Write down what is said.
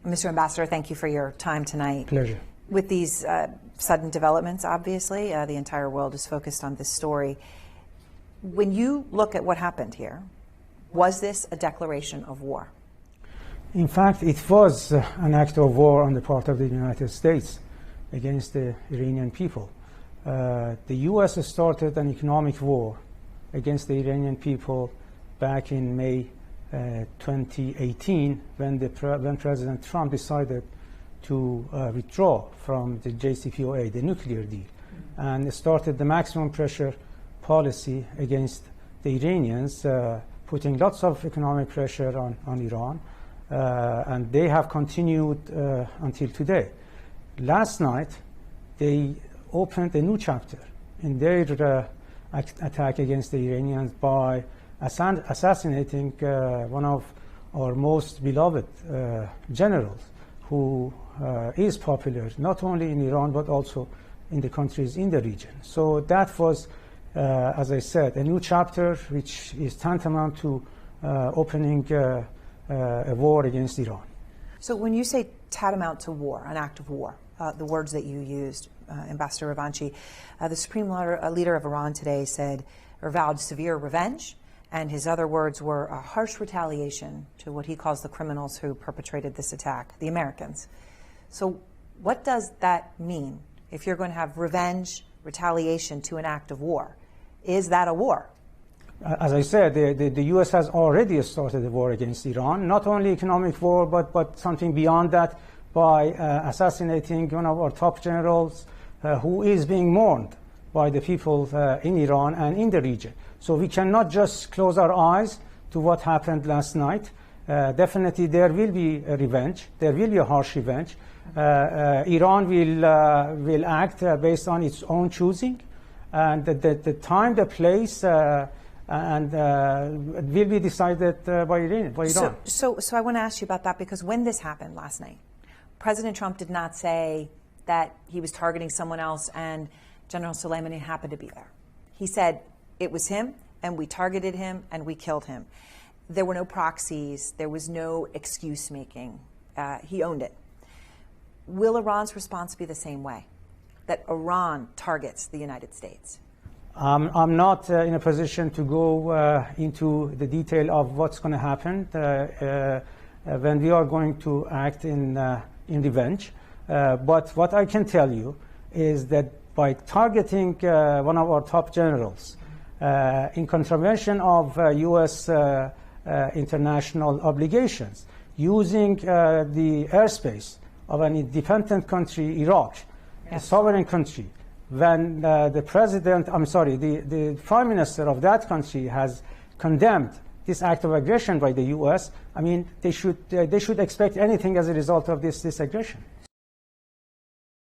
Mr. Ambassador, thank you for your time tonight. Pleasure. With these sudden developments, obviously, the entire world is focused on this story. When you look at what happened here, was this a declaration of war? In fact, it was an act of war on the part of the United States against the Iranian people. The U.S. started an economic war against the Iranian people back in May 2018 when President Trump decided to withdraw from the JCPOA, the nuclear deal, and started the maximum pressure policy against the Iranians, putting lots of economic pressure on Iran, and they have continued until today. Last night, they opened a new chapter in their attack against the Iranians by assassinating one of our most beloved generals, who is popular not only in Iran but also in the countries in the region. So that was, as I said, a new chapter which is tantamount to opening a war against Iran. So when you say tantamount to war, an act of war, the words that you used, Ambassador Ravanchi, the Supreme Leader of Iran today said, or vowed severe revenge, and his other words were a harsh retaliation to what he calls the criminals who perpetrated this attack, the Americans. So what does that mean if you're going to have revenge, retaliation to an act of war? Is that a war? As I said, the U.S. has already started a war against Iran, not only economic war, but something beyond that, by assassinating one of our top generals who is being mourned by the people in Iran and in the region. So we cannot just close our eyes to what happened last night. Definitely there will be a revenge. There will be a harsh revenge. Iran will act based on its own choosing, and the time, the place, and will be decided by Iran. So I want to ask you about that, because when this happened last night, President Trump did not say that he was targeting someone else and General Sulaimani happened to be there. He said it was him, and we targeted him, and we killed him. There were no proxies. There was no excuse making. He owned it. Will Iran's response be the same way, that Iran targets the United States? I'm not in a position to go into the detail of what's going to happen when we are going to act in revenge. But what I can tell you is that by targeting one of our top generals in contravention of U.S. International obligations, using the airspace of an independent country, Iraq, a sovereign country, when the Prime Minister of that country has condemned this act of aggression by the U.S., I mean, they should expect anything as a result of this aggression.